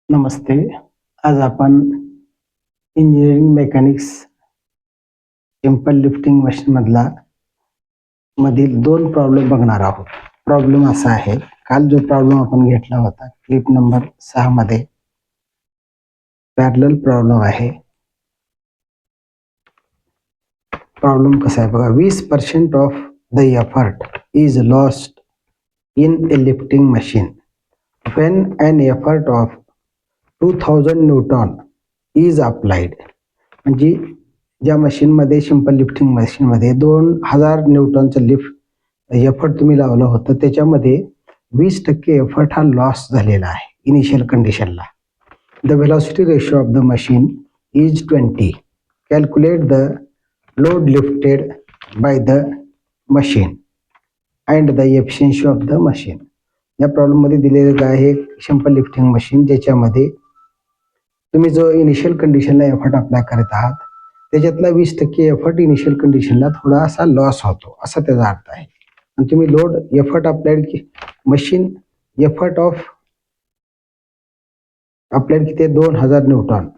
नमस्ते. आज आपण engineering mechanics simple lifting machine मधील 2 प्रॉब्लेम बघणार आहोत. प्रॉब्लेम असा आहे, काल जो प्रॉब्लेम आपण घेतला होता क्लिप नंबर 6 मध्ये पॅरलल प्रॉब्लेम आहे. प्रॉब्लेम कसा आहे बघा, 20% of the effort is lost in A lifting machine when an effort of 2000 Newton is applied. म्हणजे ज्या मशीनमध्ये सिंपल लिफ्टिंग मशीनमध्ये 2000 न्यूटनचं एफर्ट तुम्ही लावलं होतं, त्याच्यामध्ये 20% एफर्ट हा लॉस झालेला आहे इनिशियल कंडिशनला. The velocity ratio of the machine is 20. Calculate the load lifted by the machine and the efficiency of the machine. या प्रॉब्लेममध्ये दिलेलं काय आहे, सिंपल लिफ्टिंग मशीन ज्याच्यामध्ये तुम्ही जो इनिशियल कंडिशनला एफर्ट अप्लाय करत आहात, त्याच्यातला 20% एफर्ट इनिशियल कंडिशनला थोडासा लॉस होतो, असा त्याचा अर्थ आहे. आणि तुम्ही load effort applied machine effort of applied किती 2000 न्यूटन.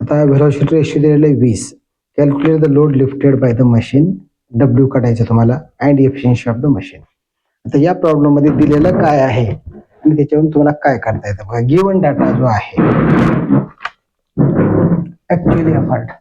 आता व्हेलॉसिटी रेशो दिलेला आहे 20. Calculate the load lifted by the machine, W काढायचं तुम्हाला, and efficiency of the machine. आता या प्रॉब्लेम मध्ये दिलेलं काय आहे आणि त्याच्यावरून तुम्हाला काय करता येतं बघा. गिवन डाटा जो आहे ऍक्च्युअली एफर्ट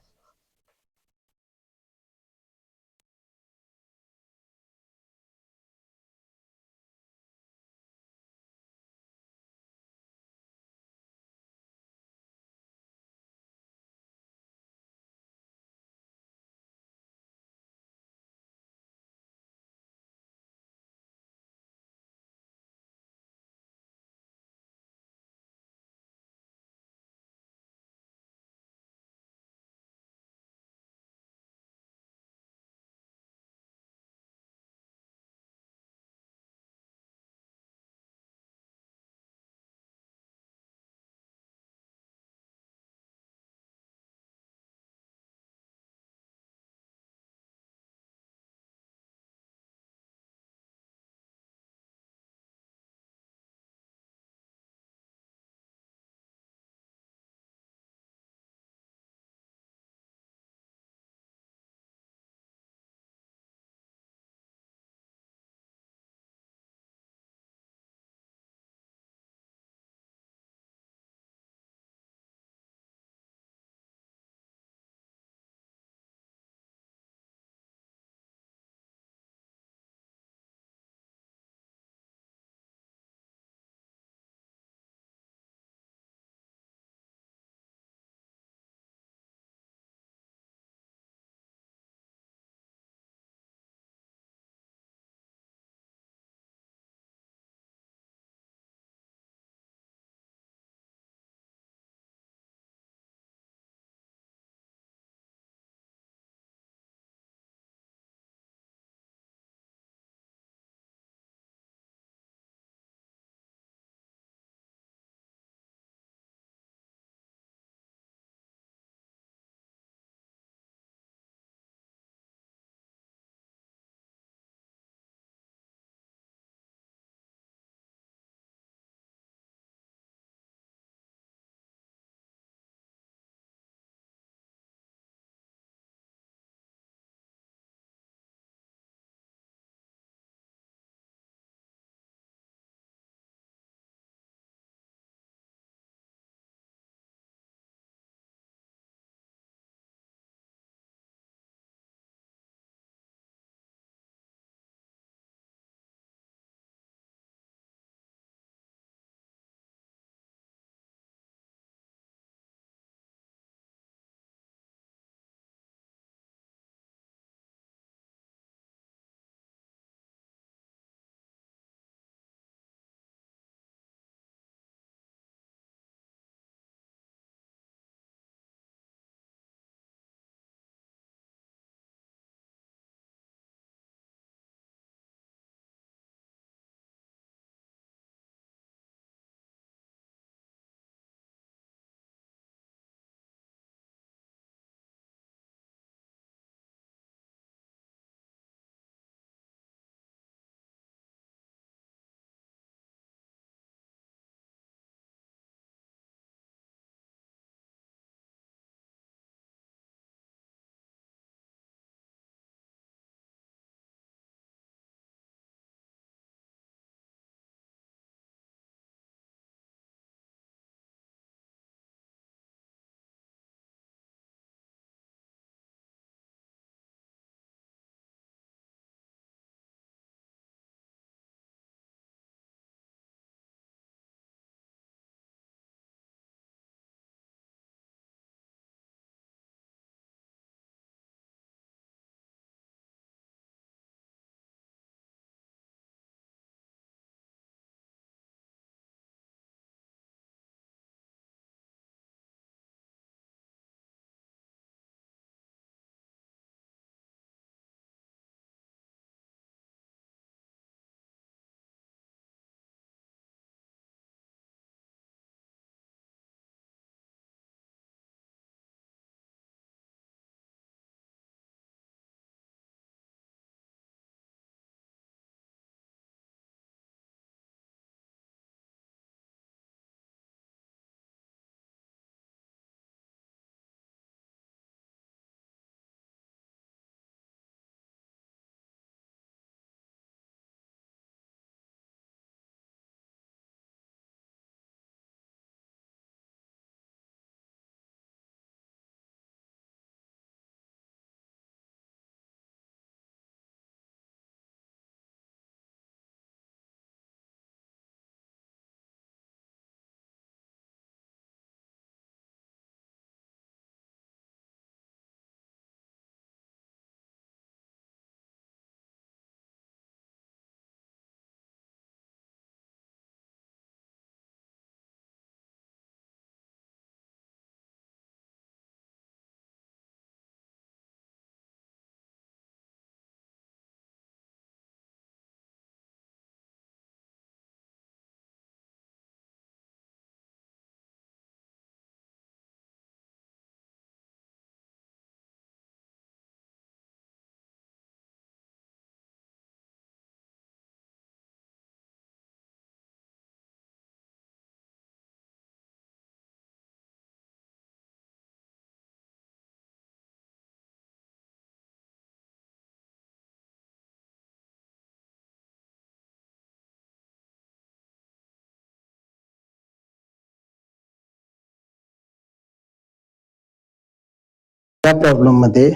या प्रॉब्लेम मध्ये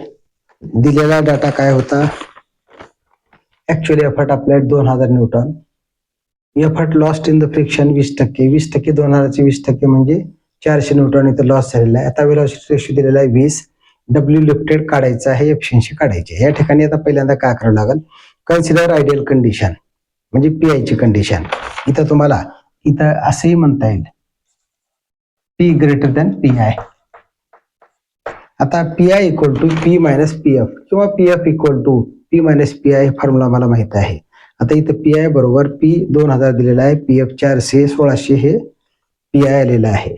दिलेला डाटा काय होता, actually effort applied 2000 newton, effort lost in the friction 20%, 20% 2000चे 20% म्हणजे 400 न्यूटन इथं लॉस झालेला आहे. आता वेलोसिटी रेशो दिलेला आहे 20, डब्ल्यू लिफ्टेड काढायचं आहे, एफिशियन्सी काढायची. या ठिकाणी आता पहिल्यांदा काय करावं लागेल, कन्सिडर आयडियल कंडिशन म्हणजे पीआय ची कंडिशन. इथं तुम्हाला इथं असंही म्हणता येईल P greater than P I. आता P I equal to P minus P F किंवा P F equal to P minus P I formula मला माहित आहे. आता इथं पी आय बरोबर पी 2000 दिलेला आहे, पी एफ 400, 1600 हे पी आय आलेलं आहे.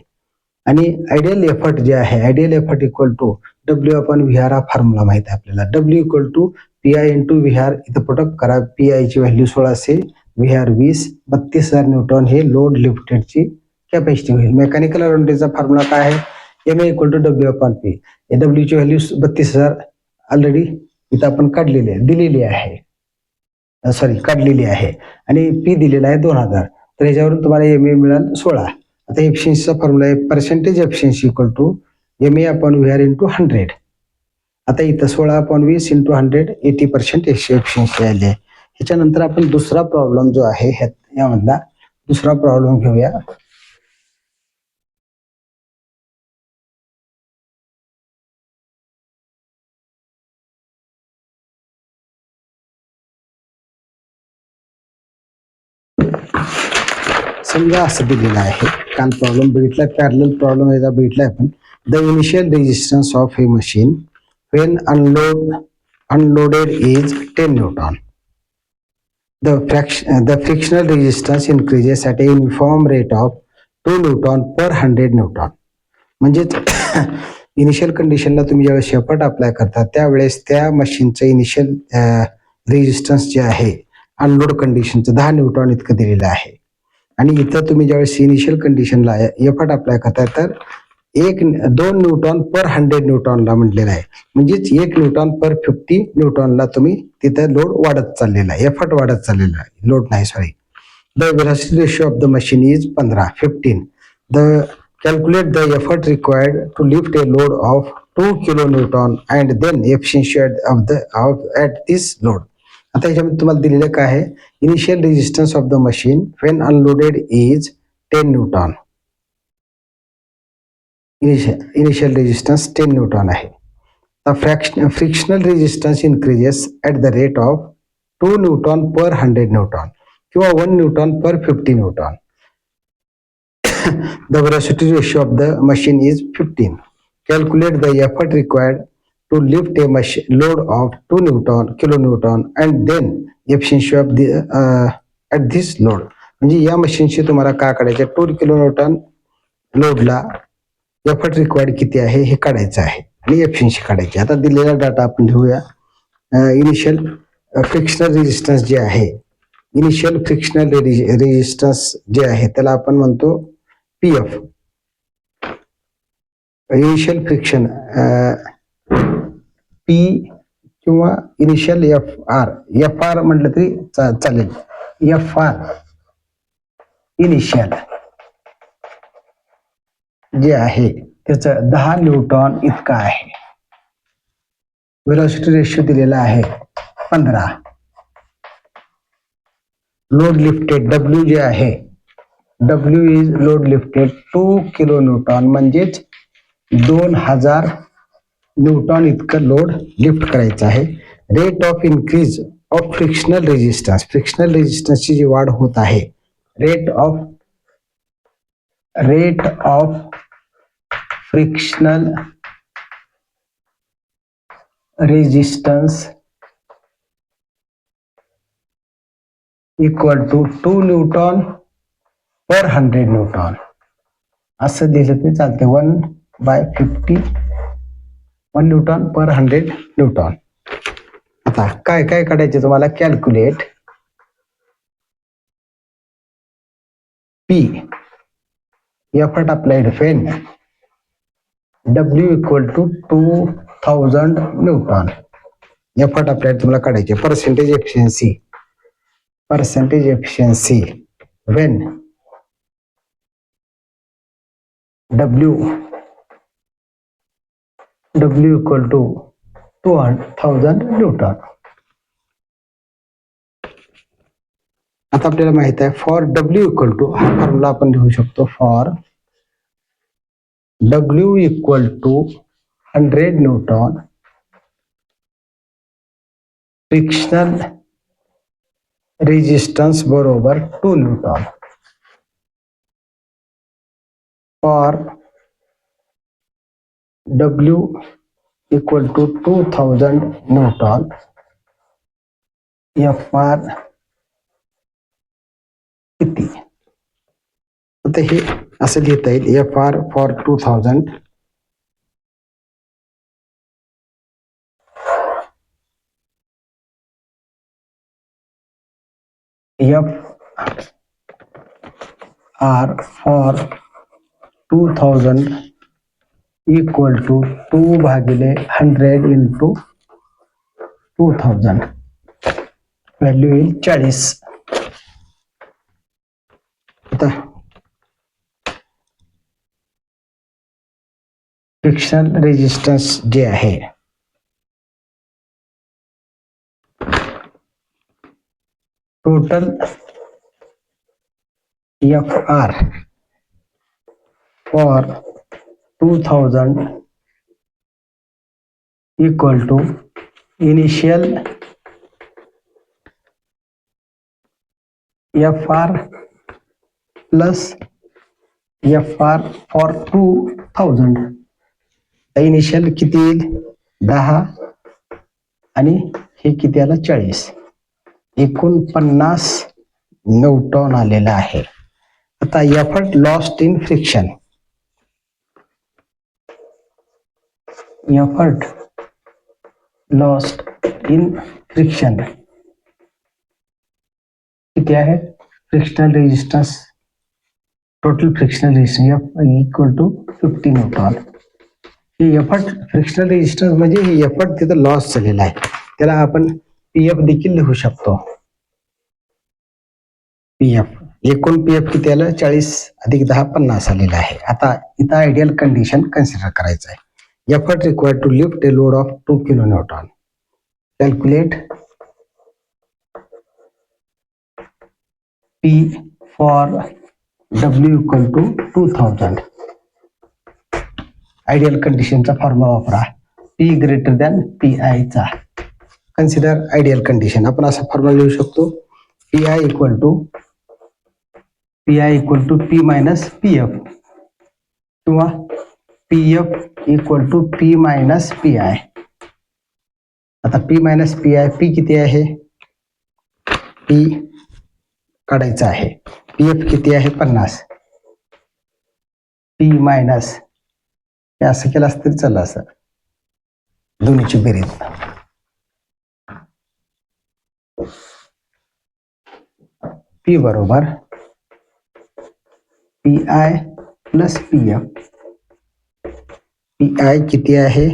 आणि आयडियल एफर्ट जे आहे, ideal effort equal to W upon V R हा फॉर्म्युला माहित आहे आपल्याला. W equal to P I into V R, इथं पुटअप करा. पी आय ची व्हॅल्यू 1600, व्ही आर 20, 32,000 न्यूटन हे लोड लिफ्टेडची कॅपॅसिटी होईल. मेकॅनिकल ऍडव्हान्टेजचा फॉर्म्युला काय आहे, M A equal to W upon P. W ची व्हॅल्यू 32,000 ऑलरेडी इथं आपण काढलेली आहे, दिलेली आहे, सॉरी काढलेली आहे. आणि पी दिलेला आहे 2000, तर याच्यावरून तुम्हाला एम ए मिळाल 16. आता एफिशियन्सीचा फॉर्म्युला आहे percentage efficiency equal to M A upon V R into 100. आता इथं 16 अपॉन 20 इंटू 100 80% एफिशियन्सी आली आहे. ह्याच्यानंतर आपण दुसरा प्रॉब्लेम जो आहे यामधला दुसरा प्रॉब्लेम घेऊया. समजा असं दिलेलं आहे, काल प्रॉब्लेम बघितला, पॅरलल प्रॉब्लेम याचा बघितलाय आपण. The initial resistance of A machine when unloaded is 10 Newton. The frictional resistance increases at a uniform rate of 2 newton per 100 Newton. म्हणजेच इनिशियल कंडिशनला तुम्ही ज्यावेळेस एफर्ट अप्लाय करता त्यावेळेस त्या मशीनचं इनिशियल रेजिस्टन्स जे आहे अनलोड कंडिशनचं 10 न्यूटन इतकं दिलेलं आहे. आणि इथं तुम्ही ज्यावेळेस इनिशियल कंडिशनला एफर्ट अप्लाय करताय तर 2 न्यूटन पर 100 न्यूटनला म्हटलेलं आहे. म्हणजेच 1 न्यूटन पर 50 न्यूटनला तुम्ही तिथं लोड वाढत चाललेला आहे, एफर्ट वाढत चाललेला आहे, लोड नाही sorry. The velocity ratio of the machine is 15. The calculate the effort required to lift a load of 2 kilonewton and then efficiency at this load. आता याच्यामध्ये तुम्हाला दिलेलं काय आहे, initial resistance of the machine when unloaded is 10 newton. Initial resistance 10 newton आहे. Frictional resistance increases at the rate of 2 newton per 100 newton किंवा 1 newton per 50 newton. The velocity ratio of the machine is 15. Calculate the effort required to lift a machine load of 2 kilonewton and then efficiency of the at this load. म्हणजे या मशीनशी तुम्हाला काय काढायचं, 2 kilonewton लोडला effort required किती आहे हे काढायचं आहे आणि एफिशियन्सी काढायची. आता दिलेला डाटा आपण घेऊया. इनिशियल फ्रिक्शनल रेजिस्टन्स जे आहे, इनिशियल फ्रिक्शनल रेजिस्टन्स जे आहे त्याला आपण म्हणतो P F. Initial friction P किंवा इनिशियल एफ आर म्हटलं तरी चालेल. एफ आर इनिशियल जे आहे त्याचं 10 न्यूटन इतका आहे. वेलोसिटी रेशो दिलेला आहे 15. लोड लिफ्टेड डब्ल्यू जे आहे, W is load lifted 2 kilonewton म्हणजेच 2000 न्यूटन इतकं लोड लिफ्ट करायचं आहे. Rate of increase of frictional resistance, frictional रेजिस्टन्सची जी वाढ होत आहे, rate of frictional resistance equal to 2 newton per 100 newton असं दिलं तरी चालते. 1/50 1 न्यूटन पर 100 न्यूटन. आता काय काय काढायचे तुम्हाला, calculate P effort applied when W equal to 2000 newton. Effort applied तुम्हाला काढायचे. Percentage efficiency when W W equal to 2000 newton. आता आपल्याला माहित आहे फॉर W इक्वल टू हा फॉर्म्युला आपण लिहू शकतो. For W equal to 100 newton frictional resistance बरोबर 2 newton. For W equal to 2000 newton FR किती. आता हे असं लिहिता येईल FR for 2000 FR for 2000 equal to 2 भागिले 100 इंटू 2000 व्हॅल्यू येईल 40. आता फ्रिक्शनल रेजिस्टन्स जे आहे total FR for 2000 equal to initial FR plus FR for 2000. Initial किती येईल 10 आणि हे किती आलं 40. एकूण 50 न्यूटन आलेला आहे. आता effort lost in friction. Effort lost in friction किती आहे. Frictional resistance total frictional resistance equal to 50 newton. हे एफर्ट फ्रिक्शनल रेजिस्टन्स म्हणजे हे एफर्ट तिथं लॉस झालेला आहे. त्याला आपण PF देखील लिहू शकतो. PF एकूण PF किती आलं 40 अधिक 10 50 आलेला आहे. आता इथं आयडियल कंडिशन कन्सिडर करायचं आहे. Effort required to lift a load of 2 kilo newton. Calculate P for W equal to 2000. Ideal कंडिशनचा फॉर्म्युला वापरा. P ग्रेटर दॅन PI चा. Consider ideal condition. आपण असा फॉर्म्युला लिहू शकतो PI equal to P minus PF किंवा PF equal to P minus PI. आता P minus PI, P किती आहे P काढायचा आहे. PF किती आहे 50. P मायनस हे असं केलं असतं तरी चाललं असं दोन्हीची बेरीज. P बरोबर PI प्लस PF. PI किती आहे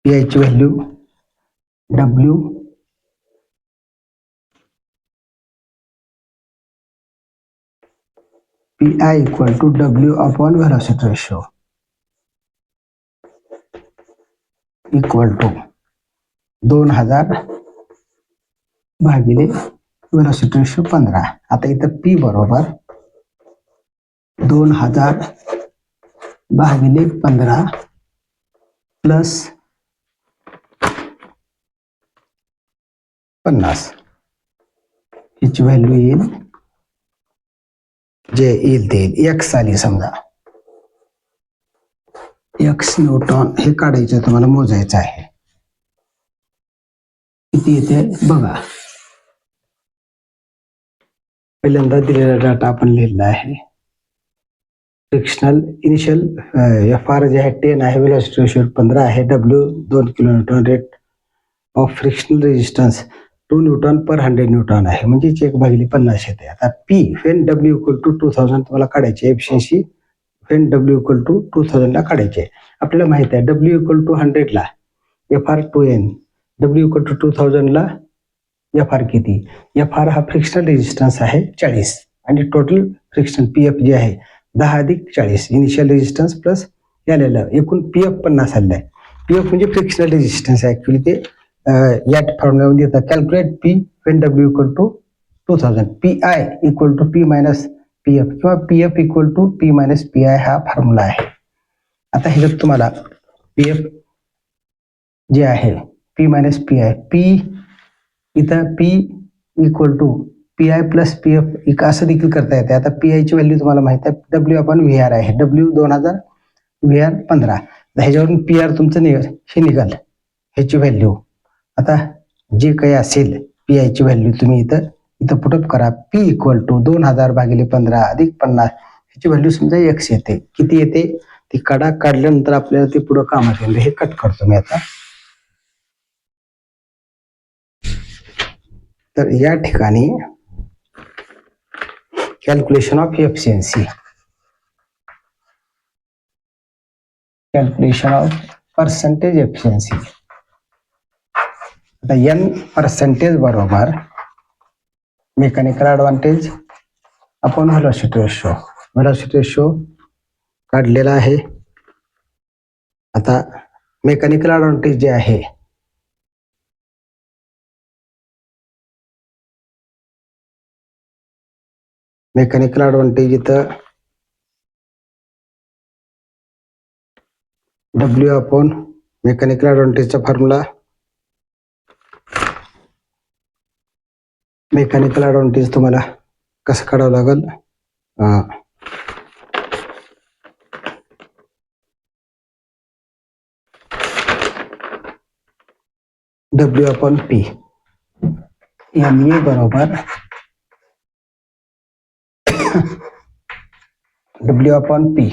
PI ची value W PI equal to W upon velocity ratio equal to 2000 भागिले व्हेलोसिटी रेशो 15. आता इथं P बरोबर 2000 भागिले 15 प्लस 50. हिची व्हॅल्यू येईल जे येईल ते X आली समजा. X न्यूटन हे काढायचं तुम्हाला मोजायचं आहे. किती येते बघा. पहिल्यांदा दिलेला डाटा आपण लिहिलेला आहे. फ्रिक्शनल इनिशियल FR जे आहे 10 आहे. व्हेलोसिटी रेशो 15 आहे. W 2 kilo newton. Rate of frictional resistance 2 newton per 100 newton आहे. म्हणजे 1/50 येते. आता P when W equal to 2000 तुम्हाला काढायचे. Efficiency when W equal to 2000 ला काढायचे. आपल्याला माहित आहे W इक्वल टू 100 ला FR 2N. W equal to 2000 ला FR किती. FR हा फ्रिक्शनल रेजिस्टन्स आहे 40 आणि टोटल फ्रिक्शन PF जे आहे 10 अधिक 40. इनिशियल रेजिस्टन्स प्लस हे आलेलं एकूण पीएफ 50 आलेलं आहे. पीएफ म्हणजे फ्रिक्शनल रेजिस्टन्स आहे ऍक्च्युली ते या फॉर्म्युल्यामध्ये येतं. Calculate P when W equal to 2000, P I equal to P minus P F किंवा P F equal to P minus P I हा फॉर्म्युला आहे. आता ह्याच्यात तुम्हाला पी एफ जे आहे P minus P I, P इथं P equal to P I plus P F असं देखील करता येते. आता पी आयची व्हॅल्यू तुम्हाला माहिती आहे डब्ल्यू आपण व्ही आर आहे, डब्ल्यू 2000 व्ही आर 15. ह्याच्यावरून पी आर तुमचं हे निघाल ह्याची व्हॅल्यू. आता जे काही असेल पी आयची व्हॅल्यू तुम्ही इथं पुटअप करा. पी इक्वल टू 2000 भागिले 15 अधिक 50 ह्याची व्हॅल्यू समजा एक्स येते. किती येते ती काढल्यानंतर आपल्याला ते पुढं कामात येईल. हे कट करतो मी आता. तर या ठिकाणी calculation of efficiency, calculation of percentage efficiency. आता एन पर्सेंटेज बरोबर मेकॅनिकल ॲडव्हान्टेज आपण व्हेलॉसिटी रेशो, व्हेलॉसिटी रेशो काढलेला आहे. आता मेकॅनिकल ॲडव्हान्टेज जे आहे मेकॅनिकल ॲडव्हान्टेज इथं डब्ल्यू आपण मेकॅनिकल ॲडव्हान्टेजचा फॉर्म्युला, मेकॅनिकल ॲडव्हान्टेज तुम्हाला कसं काढावं लागेल, W upon P, M A बरोबर डब्ल्यू अपॉन पी.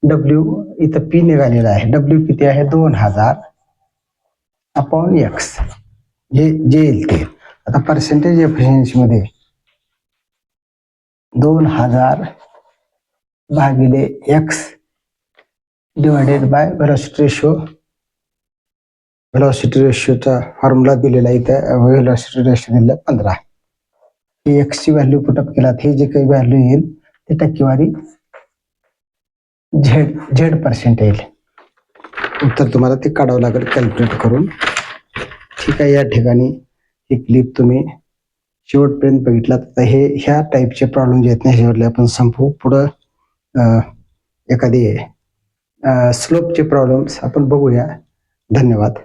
डब्ल्यू इथं पी निघालेला आहे, डब्ल्यू किती आहे 2000 अपॉन एक्स, जे येईल ते. आता पर्सेंटेज एफिशियन्सी मध्ये 2000 भागिले X divided by velocity ratio. Velocity रेशोचा फॉर्म्युला दिलेला इथं, व्हेलॉसिटी रेशो दिलेला 15. ही एक्सची व्हॅल्यू पुटअप केलात, हे जे काही व्हॅल्यू येईल ते टक्केवारी झेड पर्सेंट येईल. उत्तर तुम्हाला ते काढावं लागेल कॅल्क्युलेट करून. ठीक आहे, या ठिकाणी ही क्लिप तुम्ही शेवटपर्यंत बघितलात. तर ह्या टाईपचे प्रॉब्लेम जे आहेत ना ह्याच्यावरले आपण संपवू. पुढं एखादी स्लोपचे प्रॉब्लेम्स आपण बघूया. धन्यवाद.